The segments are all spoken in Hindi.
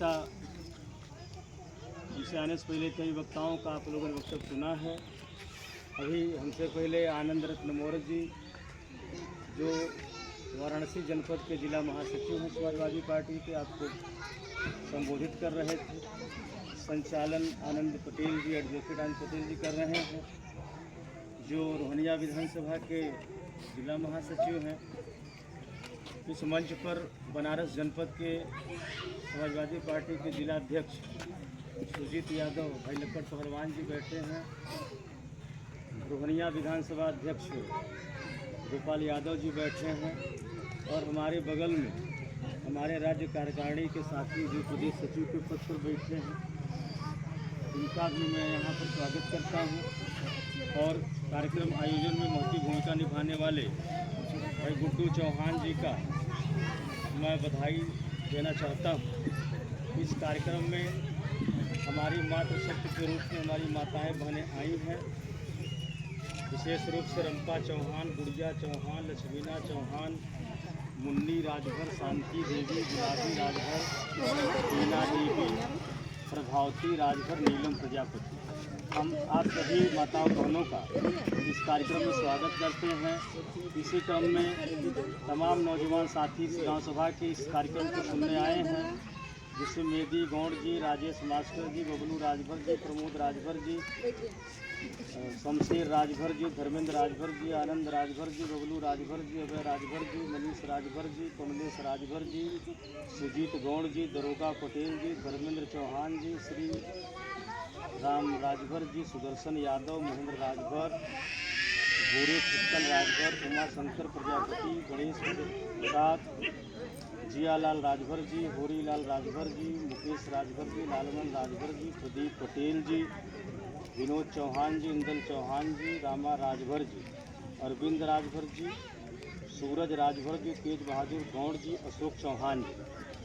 नेता जिसे आने से पहले कई वक्ताओं का आप लोगों ने वक्तव्य सुना है। अभी हमसे पहले आनंद रत्न मौर्य जी जो वाराणसी जनपद के जिला महासचिव हैं समाजवादी पार्टी के, आपको संबोधित कर रहे थे। संचालन आनंद पटेल जी, एडवोकेट आनंद पटेल जी कर रहे हैं, जो रोहनिया विधानसभा के जिला महासचिव हैं। इस मंच पर बनारस जनपद के समाजवादी पार्टी के जिला अध्यक्ष सुजीत यादव भाई लक्कड़ पहलवान जी बैठे हैं। रोहनिया विधानसभा अध्यक्ष गोपाल यादव जी बैठे हैं और हमारे बगल में हमारे राज्य कार्यकारिणी के साथी जो प्रदेश सचिव के पद पर बैठे हैं, उनका भी मैं यहाँ पर स्वागत करता हूँ। और कार्यक्रम आयोजन में महत्वपूर्ण भूमिका निभाने वाले भाई गुड्डू चौहान जी का मैं बधाई देना चाहता हूँ। इस कार्यक्रम में हमारी मातृशक्ति के रूप में हमारी माताएं बहनें आई हैं। विशेष रूप से रंपा चौहान, गुड़िया चौहान, लक्ष्मीना चौहान, मुन्नी राजभर, शांति देवी, गुलाबी राजभर, टीना देवी, प्रभावती राजभर, नीलम प्रजापति। हम आप सभी माताओं बहनों का इस कार्यक्रम में स्वागत करते हैं। इसी क्रम में तमाम नौजवान साथी गांव सभा के इस कार्यक्रम को सुनने आए हैं, जिसमें मेदी गौड़ जी, राजेश मास्टर जी, बबलू राजभर जी, प्रमोद राजभर जी, शमशेर राजभर जी, धर्मेंद्र राजभर जी, आनंद राजभर जी, बबलू राजभर जी, अभय राजभर जी, मनीष राजभर जी, कमलेश राजभर जी, सुजीत गौड़ जी, दरोगा पटेल जी, धर्मेंद्र चौहान जी, श्री राम राजभर जी, सुदर्शन यादव, महेंद्र राजभर, भूरे उत्तल राजभर, उमा शंकर प्रजापति, गणेश प्रसाद, जियालाल राजभर जी, होरीलाल राजभर जी, मुकेश राजभर जी, लालमन राजभर जी, प्रदीप पटेल जी, विनोद चौहान जी, इंदल चौहान जी, रामा राजभर जी, अरविंद राजभर जी, सूरज राजभर जी, तेज बहादुर गौड़ जी, अशोक चौहान जी,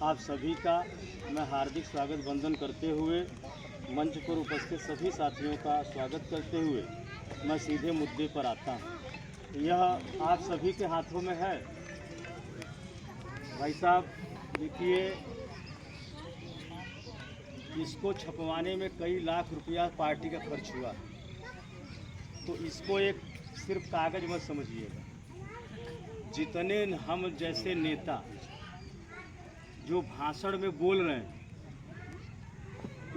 आप सभी का मैं हार्दिक स्वागत वंदन करते हुए मंच पर उपस्थित सभी साथियों का स्वागत करते हुए मैं सीधे मुद्दे पर आता हूँ। यह आप सभी के हाथों में है। भाई साहब देखिए, इसको छपवाने में कई लाख रुपया पार्टी का खर्च हुआ, तो इसको एक सिर्फ कागज मत समझिएगा। जितने हम जैसे नेता जो भाषण में बोल रहे हैं,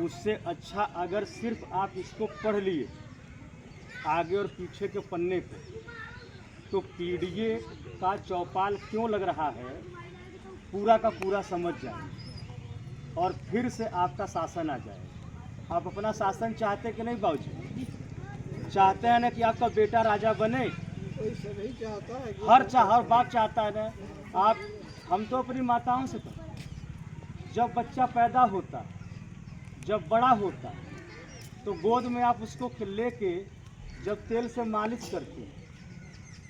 उससे अच्छा अगर सिर्फ आप इसको पढ़ लिए आगे और पीछे के पन्ने पे, तो पीडीए का चौपाल क्यों लग रहा है पूरा का पूरा समझ जाए और फिर से आपका शासन आ जाए। आप अपना शासन चाहते कि नहीं बाबूजी? चाहते हैं ना कि आपका बेटा राजा बने? नहीं चाहता है। हर बाप चाहता है ना। आप हम तो अपनी माताओं से जब बच्चा पैदा होता, जब बड़ा होता, तो गोद में आप उसको लेके जब तेल से मालिश करते,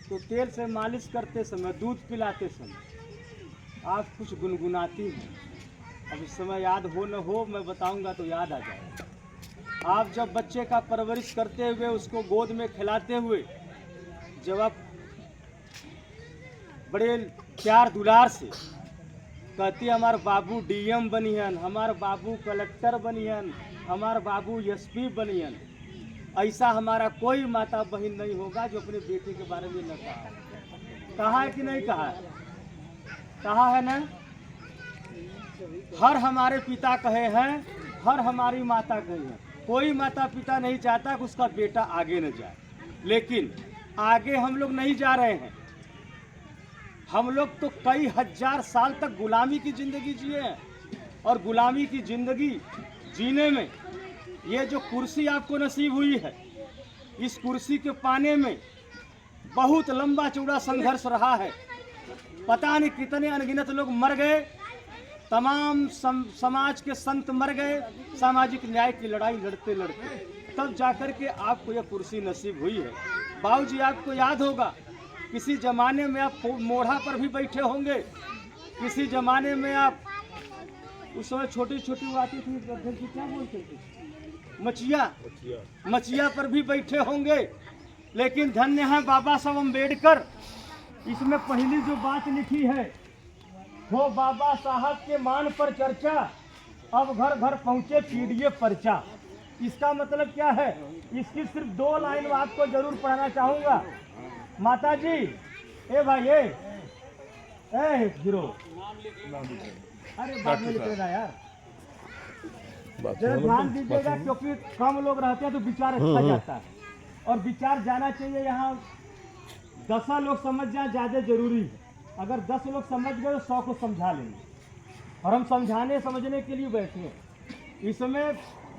तो तेल से मालिश करते समय, दूध पिलाते समय आप कुछ गुनगुनाती हैं। अब इस समय याद हो न हो, मैं बताऊंगा तो याद आ जाएगा। आप जब बच्चे का परवरिश करते हुए, उसको गोद में खिलाते हुए, जब आप बड़े प्यार दुलार से कहती हमार बाबू डीएम बनियन, हमार बाबू कलेक्टर बनियन, हमार बाबू एसपी बनियन, ऐसा हमारा कोई माता बहन नहीं होगा जो अपने बेटे के बारे में न कहा है कि नहीं कहा है? कहा है ना? हर हमारे पिता कहे हैं, हर हमारी माता कही है। कोई माता पिता नहीं चाहता कि उसका बेटा आगे न जाए, लेकिन आगे हम लोग नहीं जा रहे हैं। हम लोग तो कई हजार साल तक गुलामी की ज़िंदगी जिए हैं, और गुलामी की ज़िंदगी जीने में ये जो कुर्सी आपको नसीब हुई है, इस कुर्सी के पाने में बहुत लंबा चौड़ा संघर्ष रहा है। पता नहीं कितने अनगिनत लोग मर गए, तमाम समाज के संत मर गए, सामाजिक न्याय की लड़ाई लड़ते लड़ते, तब जाकर के आपको यह कुर्सी नसीब हुई है। बाबूजी आपको याद होगा, किसी ज़माने में आप मोढ़ा पर भी बैठे होंगे, किसी ज़माने में आप उस समय छोटी छोटी आती थी, क्या बोलते थे, मचिया पर भी बैठे होंगे। लेकिन धन्य है बाबा साहब अम्बेडकर, इसमें पहली जो बात लिखी है, हो बाबा साहब के मान पर चर्चा, अब घर घर पहुंचे पीडीएफ पर्चा। इसका मतलब क्या है? इसकी सिर्फ 2 लाइन आपको जरूर पढ़ाना चाहूंगा। माता जी, ए भाई, ए हीरो, अरे बाद में लिखेगा यार, जरा ध्यान दीजिएगा, क्योंकि कम लोग रहते हैं तो विचार अच्छा जाता है और विचार जाना चाहिए। यहाँ 10 लोग समझ जाए ज्यादा जरूरी है। अगर 10 लोग समझ गए तो 100 को समझा लेंगे, और हम समझाने समझने के लिए बैठे हैं। इसमें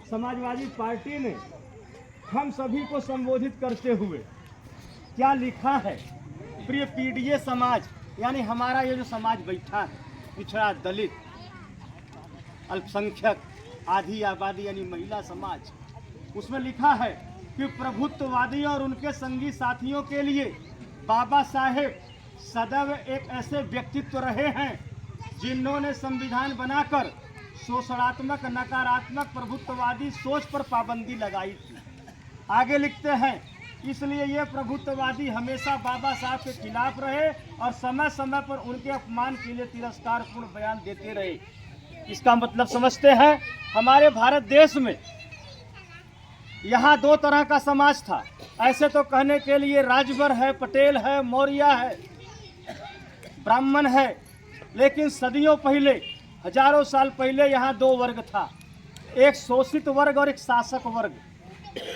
समाजवादी पार्टी ने हम सभी को संबोधित करते हुए क्या लिखा है? प्रिय पीडीए समाज, यानी हमारा ये जो समाज बैठा है, पिछड़ा, दलित, अल्पसंख्यक, आधी आबादी यानी महिला समाज, उसमें लिखा है कि प्रभुत्ववादी और उनके संगी साथियों के लिए बाबा साहेब सदैव एक ऐसे व्यक्तित्व रहे हैं जिन्होंने संविधान बनाकर शोषणात्मक, नकारात्मक, प्रभुत्ववादी सोच पर पाबंदी लगाई थी। आगे लिखते हैं, इसलिए ये प्रभुत्ववादी हमेशा बाबा साहब के खिलाफ रहे और समय समय पर उनके अपमान के लिए तिरस्कारपूर्ण बयान देते रहे। इसका मतलब समझते हैं, हमारे भारत देश में यहाँ 2 तरह का समाज था। ऐसे तो कहने के लिए राजभर है, पटेल है, मौर्य है, ब्राह्मण है, लेकिन सदियों पहले, हजारों साल पहले यहाँ 2 वर्ग था, एक शोषित वर्ग और एक शासक वर्ग।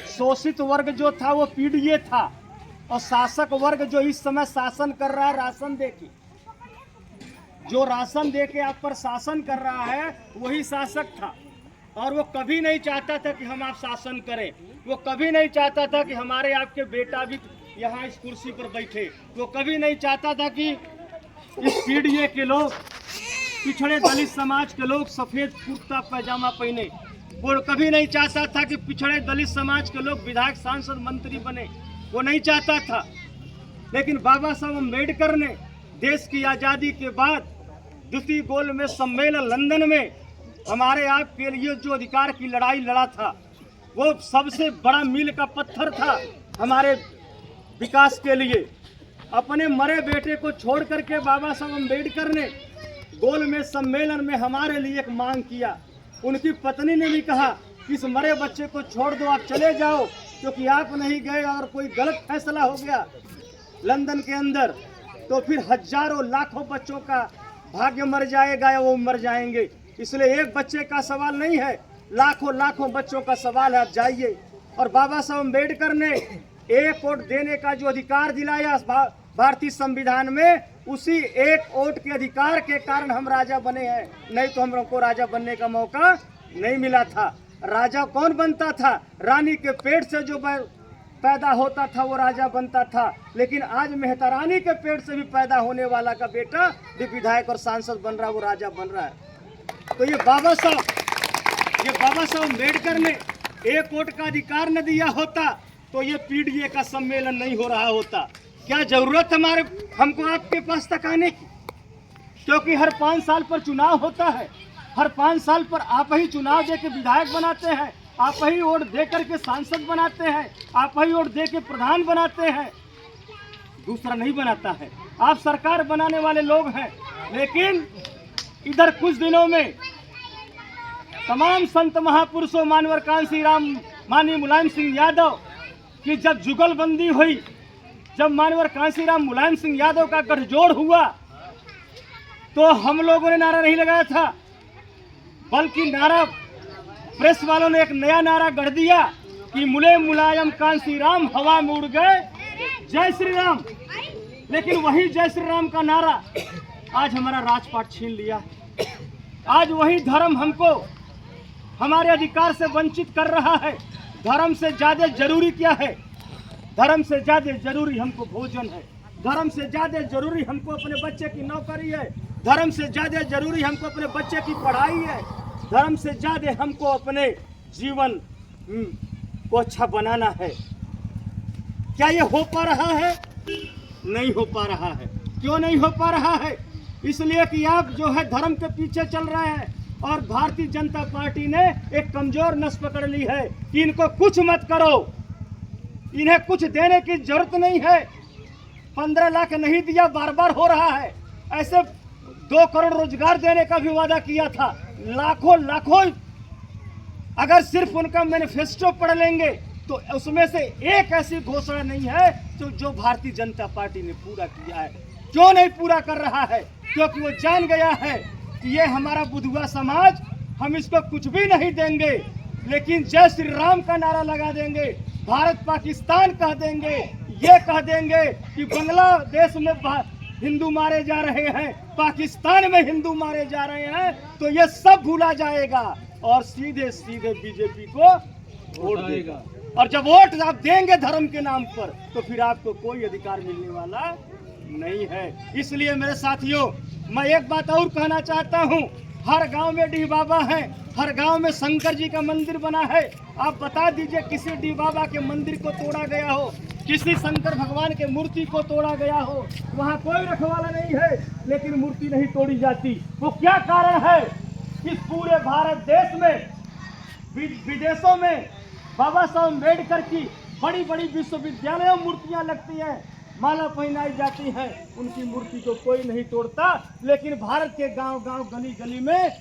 शोषित वर्ग जो था वो पीडीए था, और शासक वर्ग जो इस समय शासन कर रहा है राशन देके, जो राशन देके आप पर शासन कर रहा है वही शासक था। और वो कभी नहीं चाहता था कि हम आप शासन करें, वो कभी नहीं चाहता था कि हमारे आपके बेटा भी यहाँ इस कुर्सी पर बैठे, वो कभी नहीं चाहता था कि इस पीडीए के लोग, पिछड़े दलित समाज के लोग सफेद कुर्ता पैजामा पहने। वो कभी नहीं चाहता था कि पिछड़े दलित समाज के लोग विधायक, सांसद, मंत्री बने, वो नहीं चाहता था। लेकिन बाबा साहब अम्बेडकर ने देश की आज़ादी के बाद द्वितीय गोलमेज सम्मेलन लंदन में हमारे आप के लिए जो अधिकार की लड़ाई लड़ा था, वो सबसे बड़ा मील का पत्थर था हमारे विकास के लिए। अपने मरे बेटे को छोड़ करके बाबा साहब अम्बेडकर ने गोलमेज सम्मेलन में हमारे लिए एक मांग किया। उनकी पत्नी ने भी कहा कि इस मरे बच्चे को छोड़ दो, आप चले जाओ, क्योंकि आप नहीं गए और कोई गलत फैसला हो गया लंदन के अंदर तो फिर हजारों लाखों बच्चों का भाग्य मर जाएगा या वो मर जाएंगे। इसलिए एक बच्चे का सवाल नहीं है, लाखों लाखों बच्चों का सवाल है, आप जाइए। और बाबा साहब अम्बेडकर ने एक वोट देने का जो अधिकार दिलाया भारतीय संविधान में, उसी एक वोट के अधिकार के कारण हम राजा बने हैं, नहीं तो हम लोग को राजा बनने का मौका नहीं मिला था। राजा कौन बनता था? रानी के पेट से जो पैदा होता था वो राजा बनता था, लेकिन आज मेहता रानी के पेट से भी पैदा होने वाला का बेटा भी विधायक और सांसद बन रहा है, वो राजा बन रहा है। तो ये बाबा साहब अम्बेडकर ने एक वोट का अधिकार न दिया होता तो ये पीडीए का सम्मेलन नहीं हो रहा होता। क्या जरूरत हमको आपके पास तक आने की? क्योंकि हर 5 साल पर चुनाव होता है, हर 5 साल पर आप ही चुनाव दे के विधायक बनाते हैं, आप ही वोट दे करके सांसद बनाते हैं, आप ही वोट दे के प्रधान बनाते हैं, दूसरा नहीं बनाता है। आप सरकार बनाने वाले लोग हैं, लेकिन इधर कुछ दिनों में तमाम संत महापुरुषों, मानवर कांसी राम, माननीय मुलायम सिंह यादव की जब जुगलबंदी हुई, जब मानवर कांसी राम, मुलायम सिंह यादव का गठजोड़ हुआ, तो हम लोगों ने नारा नहीं लगाया था, बल्कि नारा प्रेस वालों ने एक नया नारा गढ़ दिया कि मुलायम कांसी राम हवा में उड़ गए, जय श्री राम। लेकिन वही जय श्री राम का नारा आज हमारा राजपाट छीन लिया। आज वही धर्म हमको हमारे अधिकार से वंचित कर रहा है। धर्म से ज्यादा जरूरी क्या है? धर्म से ज्यादा जरूरी हमको भोजन है, धर्म से ज्यादा जरूरी हमको अपने बच्चे की नौकरी है, धर्म से ज्यादा जरूरी हमको अपने बच्चे की पढ़ाई है, धर्म से ज्यादा हमको अपने जीवन को अच्छा बनाना है। क्या ये हो पा रहा है? नहीं हो पा रहा है। क्यों नहीं हो पा रहा है? इसलिए कि आप जो है धर्म के पीछे चल रहे हैं, और भारतीय जनता पार्टी ने एक कमजोर नस पकड़ ली है कि इनको कुछ मत करो, इन्हें कुछ देने की जरूरत नहीं है। 15 लाख नहीं दिया, बार बार हो रहा है। ऐसे 2 करोड़ रोजगार देने का भी वादा किया था, लाखों लाखों अगर सिर्फ उनका मैनिफेस्टो पढ़ लेंगे तो उसमें से एक ऐसी घोषणा नहीं है जो भारतीय जनता पार्टी ने पूरा किया है। क्यों नहीं पूरा कर रहा है? क्योंकि वो जान गया है कि ये हमारा बुधुआ समाज, हम इसको कुछ भी नहीं देंगे, लेकिन जय श्री राम का नारा लगा देंगे, भारत पाकिस्तान कह देंगे, ये कह देंगे कि बांग्लादेश में हिंदू मारे जा रहे हैं, पाकिस्तान में हिंदू मारे जा रहे हैं, तो ये सब भूला जाएगा और सीधे सीधे बीजेपी को वोट देगा। और जब वोट आप देंगे धर्म के नाम पर, तो फिर आपको कोई अधिकार मिलने वाला नहीं है। इसलिए मेरे साथियों, मैं एक बात और कहना चाहता हूँ, हर गांव में डीह बाबा है, हर गांव में शंकर जी का मंदिर बना है। आप बता दीजिए किसी डीह बाबा के मंदिर को तोड़ा गया हो, किसी शंकर भगवान के मूर्ति को तोड़ा गया हो, वहाँ कोई रखवाला नहीं है, लेकिन मूर्ति नहीं तोड़ी जाती। वो क्या कारण है? इस पूरे भारत देश में, विदेशों में बाबा साहब अम्बेडकर की बड़ी बड़ी विश्वविद्यालयों मूर्तियां लगती हैं, माला पहनाई जाती है, उनकी मूर्ति को कोई नहीं तोड़ता। लेकिन भारत के गांव गांव गली गली में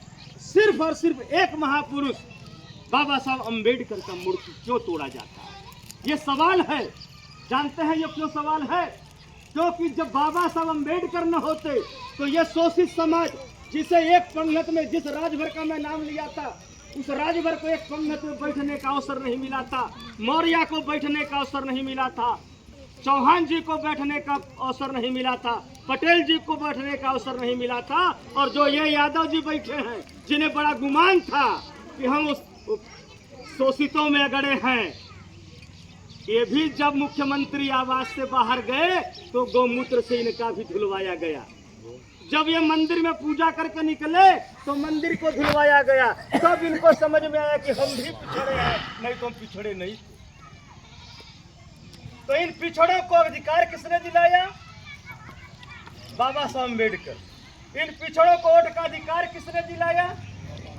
सिर्फ और सिर्फ एक महापुरुष बाबा साहब अम्बेडकर का मूर्ति क्यों तोड़ा जाता है? ये सवाल है। जानते हैं ये क्यों सवाल है? क्योंकि जब बाबा साहब अम्बेडकर न होते तो ये शोषित समाज, जिसे एक पंगत में, जिस राजभर का मैं नाम लिया था, उस राजभर को एक पंगत में बैठने का अवसर नहीं मिला था, मौर्य को बैठने का अवसर नहीं मिला था, चौहान जी को बैठने का अवसर नहीं मिला था, पटेल जी को बैठने का अवसर नहीं मिला था, और जो ये यादव जी बैठे हैं, जिन्हें बड़ा गुमान था कि हम उस शोषितों में अगड़े हैं, ये भी जब मुख्यमंत्री आवास से बाहर गए तो गौमूत्र से इनका भी धुलवाया गया। जब ये मंदिर में पूजा करके निकले तो मंदिर को धुलवाया गया। तब इनको समझ में आया कि हम भी पिछड़े हैं, नहीं तो हम पिछड़े नहीं। तो इन पिछड़ों को अधिकार किसने दिलाया? बाबा साहब अम्बेडकर। इन पिछड़ों को वोट का अधिकार किसने दिलाया?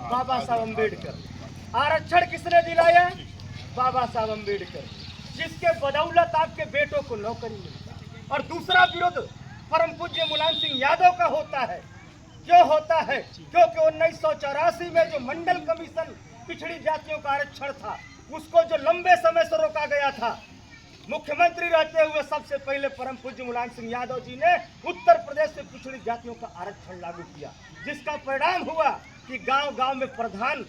बाबा साहब अम्बेडकर। आरक्षण किसने दिलाया? बाबा साहब अम्बेडकर, जिसके बदौलत आपके बेटों को नौकरी मिलता। और दूसरा विरोध परम पूज्य मुलायम सिंह यादव का होता है। क्यों होता है? क्योंकि 1984 में जो मंडल कमीशन पिछड़ी जातियों का आरक्षण था, उसको जो लंबे समय से रोका गया था, मुख्यमंत्री रहते हुए सबसे पहले परम पूज्य मुलायम सिंह यादव जी ने उत्तर प्रदेश से पिछड़ी जातियों का आरक्षण लागू किया, जिसका परिणाम हुआ कि गांव गांव में प्रधान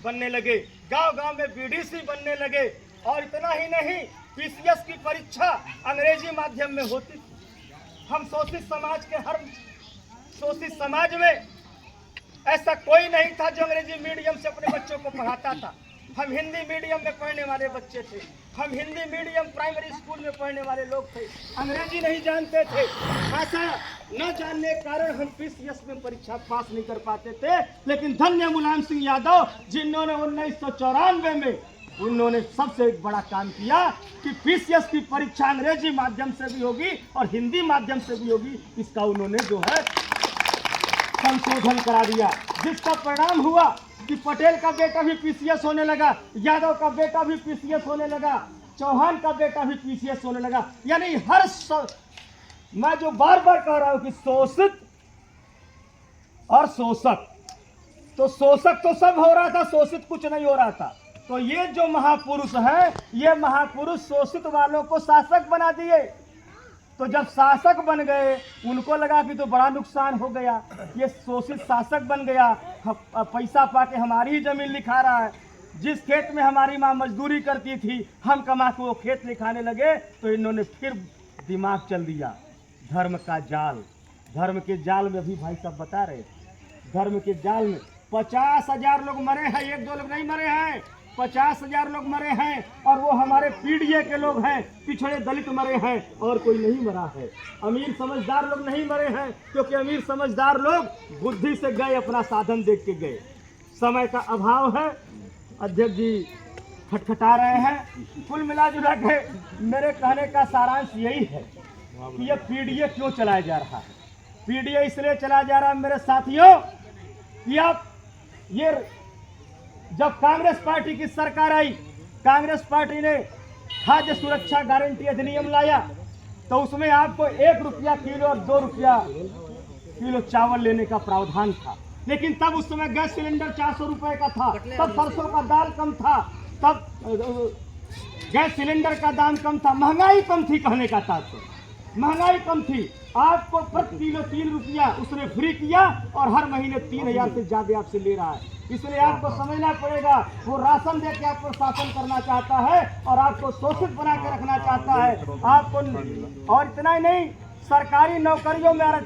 बनने लगे, गांव गांव में बीडीसी बनने लगे। और इतना ही नहीं, पीसीएस की परीक्षा अंग्रेजी माध्यम में होती थी। हम शोषित समाज के, हर शोषित समाज में ऐसा कोई नहीं था जो अंग्रेजी मीडियम से अपने बच्चों को पढ़ाता था। हम हिंदी मीडियम में पढ़ने वाले बच्चे थे, हम हिंदी मीडियम प्राइमरी स्कूल में पढ़ने वाले लोग थे, अंग्रेजी नहीं जानते थे। भाषा न जानने के कारण हम पीसीएस में परीक्षा पास नहीं कर पाते थे। लेकिन धन्य मुलायम सिंह यादव, जिन्होंने 1994 में उन्होंने सबसे एक बड़ा काम किया कि पीसीएस की परीक्षा अंग्रेजी माध्यम से भी होगी और हिंदी माध्यम से भी होगी, इसका उन्होंने जो है संशोधन करा दिया, जिसका परिणाम हुआ कि पटेल का बेटा भी पीसीएस होने लगा, यादव का बेटा भी पीसीएस होने लगा, चौहान का बेटा भी पीसीएस होने लगा। यानी मैं जो बार बार कह रहा हूं कि शोषित और शोषक, तो शोषक तो सब हो रहा था, शोषित कुछ नहीं हो रहा था। तो ये जो महापुरुष है, ये महापुरुष शोषित वालों को शासक बना दिए। तो जब शासक बन गए, उनको लगा कि तो बड़ा नुकसान हो गया, ये शोषित शासक बन गया, पैसा पाके हमारी ही जमीन लिखा रहा है, जिस खेत में हमारी माँ मजदूरी करती थी हम कमा के वो खेत लिखाने लगे। तो इन्होंने फिर दिमाग चल दिया, धर्म का जाल। धर्म के जाल में भी भाई साहब बता रहे, धर्म के जाल में 50,000 लोग मरे हैं, 1-2 लोग नहीं मरे हैं, 50,000 लोग मरे हैं। और वो हमारे पीडीए के लोग हैं, पिछड़े दलित मरे हैं, और कोई नहीं मरा है। अमीर समझदार लोग नहीं मरे हैं, क्योंकि अमीर समझदार लोग बुद्धि से गए, अपना साधन देख के गए। समय का अभाव है, अध्यक्ष जी खटखटा रहे हैं। कुल मिला जुला के मेरे कहने का सारांश यही है कि ये पीडीए क्यों चलाया जा रहा है। पीडीए इसलिए चलाया जा रहा है मेरे साथियों कि आप ये, जब कांग्रेस पार्टी की सरकार आई, कांग्रेस पार्टी ने खाद्य सुरक्षा गारंटी अधिनियम लाया, तो उसमें आपको 1 रुपया किलो और 2 रुपया किलो चावल लेने का प्रावधान था। लेकिन तब उस समय गैस सिलेंडर 400 रुपए का था, तब सरसों का दाल कम था, तब गैस सिलेंडर का दाम कम था, महंगाई कम थी। कहने का तात्पर्य महंगाई कम थी। आपको प्रति किलो 3 रुपया उसने फ्री किया और हर महीने 3000 से ज्यादा आपसे ले रहा है। इसलिए आपको समझना पड़ेगा, वो राशन दे के आपको शासन करना चाहता है और आपको शोषित बना के रखना चाहता है आपको। और इतना ही नहीं, सरकारी नौकरियों में आरक्षण